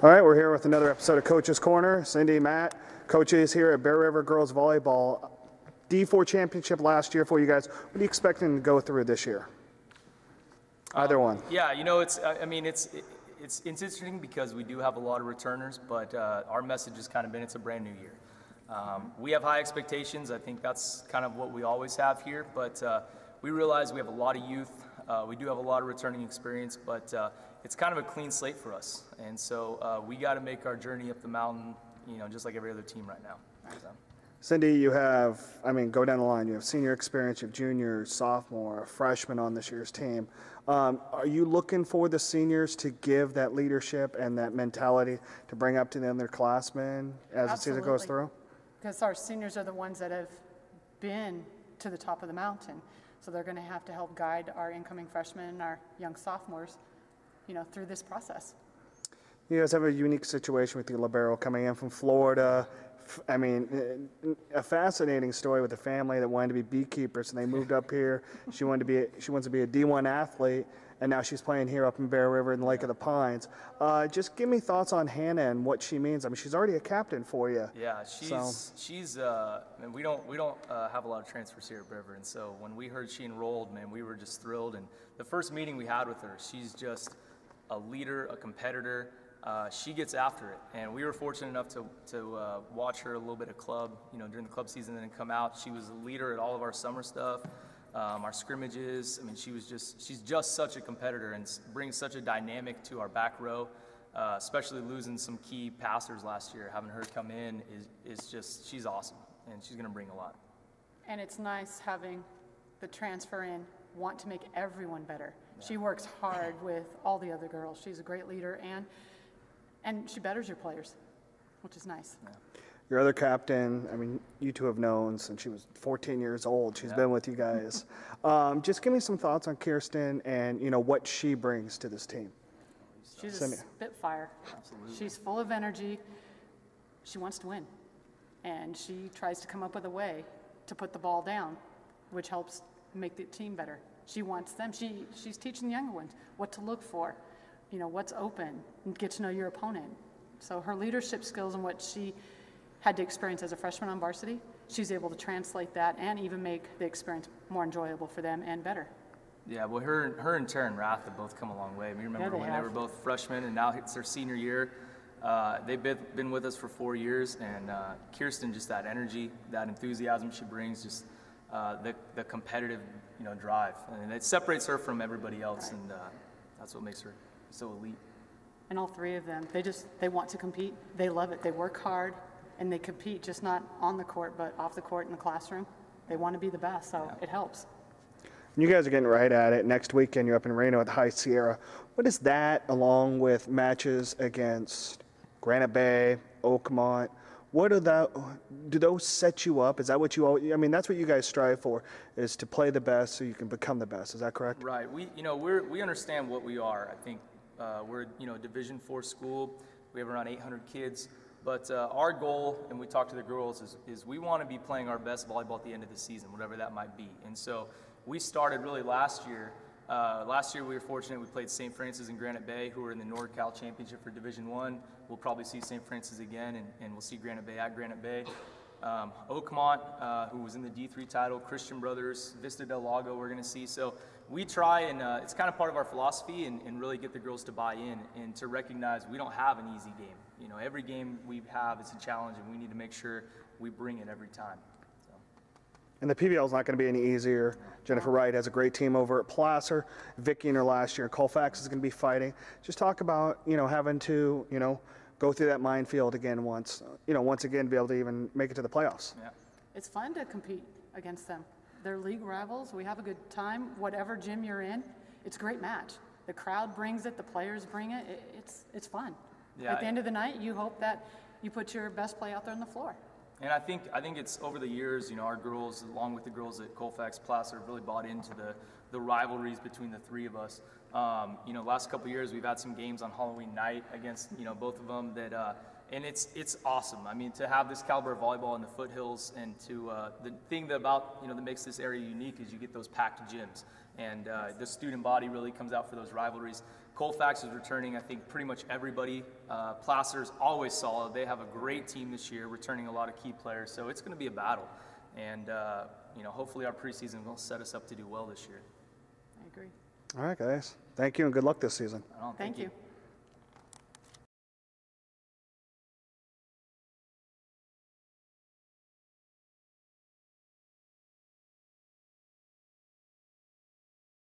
All right, we're here with another episode of Coach's Corner. Cindy, Matt, coaches here at Bear River Girls Volleyball. D4 championship last year for you guys. What are you expecting to go through this year? Either one. Yeah, you know, it's interesting because we do have a lot of returners, but our message has kind of been it's a brand new year. We have high expectations. I think that's kind of what we always have here, but we realize we have a lot of youth. We do have a lot of returning experience, but it's kind of a clean slate for us. And so we got to make our journey up the mountain, you know, just like every other team right now. So. Cindy, you have, go down the line. You have senior experience, you have junior, sophomore, freshman on this year's team. Are you looking for the seniors to give that leadership and that mentality to bring up to the underclassmen as the season goes through? Because our seniors are the ones that have been to the top of the mountain. So they're going to have to help guide our incoming freshmen and our young sophomores, you know, through this process. You guys have a unique situation with your libero coming in from Florida. A fascinating story with a family that wanted to be beekeepers, and they moved up here. She wants to be a D1 athlete, and now she's playing here up in Bear River in the Lake of the Pines. Just give me thoughts on Hannah and what she means. She's already a captain for you. Yeah, she's and we don't have a lot of transfers here at Bear River, and so when we heard she enrolled, man, we were just thrilled. And the first meeting we had with her, she's just a leader, a competitor. She gets after it, and we were fortunate enough to watch her a little bit of club, you know, during the club season, and then come out. She was a leader at all of our summer stuff, our scrimmages. She's just such a competitor and brings such a dynamic to our back row, especially losing some key passers last year. Having her come in is just, she's awesome, and she's going to bring a lot. And it's nice having the transfer in want to make everyone better. Yeah. She works hard with all the other girls. She's a great leader, and she betters your players, which is nice. Yeah. Your other captain, you two have known since she was 14 years old. She's been with you guys. Just give me some thoughts on Kirsten and, you know, what she brings to this team. She's a spitfire. Absolutely. She's full of energy. She wants to win. And she tries to come up with a way to put the ball down, which helps make the team better. She wants them. She's teaching the younger ones what to look for. You know, what's open, and get to know your opponent. So her leadership skills and what she had to experience as a freshman on varsity, she's able to translate that and even make the experience more enjoyable for them and better. Yeah, well, her and Tara and Rath have both come a long way. Remember when they were both freshmen, and now it's their senior year. They've been with us for 4 years, and Kirsten, just that energy, that enthusiasm she brings, just the competitive, you know, drive, and it separates her from everybody else, and that's what makes her so elite. And all three of them, they want to compete. They love it. They work hard, and they compete, just not on the court, but off the court in the classroom. They want to be the best, so it helps. You guys are getting right at it. Next weekend, you're up in Reno at High Sierra. What is that, along with matches against Granite Bay, Oakmont? What are do those set you up? Is that what you all, that's what you guys strive for, is to play the best so you can become the best. Is that correct? Right. We understand what we are. I think we're, a Division IV school. We have around 800 kids. But our goal, and we talk to the girls, is we want to be playing our best volleyball at the end of the season, whatever that might be. And so we started really last year. Last year we were fortunate. We played St. Francis and Granite Bay, who were in the NorCal Championship for Division I. We'll probably see St. Francis again, and we'll see Granite Bay at Granite Bay. Oakmont, who was in the D3 title, Christian Brothers, Vista Del Lago we're going to see. So we try, and it's kind of part of our philosophy, and really get the girls to buy in and to recognize we don't have an easy game. You know, every game we have is a challenge, and we need to make sure we bring it every time. And the PBL is not going to be any easier. Jennifer Wright has a great team over at Placer. Vicky in her last year. Colfax is going to be fighting. Just talk about, having to, go through that minefield again once again to be able to even make it to the playoffs. Yeah. It's fun to compete against them. They're league rivals. We have a good time. Whatever gym you're in, it's a great match. The crowd brings it. The players bring it. It's fun. Yeah. At the end of the night, you hope that you put your best play out there on the floor. And I think it's over the years, our girls, along with the girls at Colfax, Placer, have really bought into the rivalries between the three of us. Last couple of years we've had some games on Halloween night against both of them and it's awesome. To have this caliber of volleyball in the foothills, and to the thing that makes this area unique is you get those packed gyms, and the student body really comes out for those rivalries. Colfax is returning, I think, pretty much everybody. Placer's always solid. They have a great team this year, returning a lot of key players. So it's going to be a battle. And, hopefully our preseason will set us up to do well this year. I agree. All right, guys. Thank you and good luck this season. Thank you.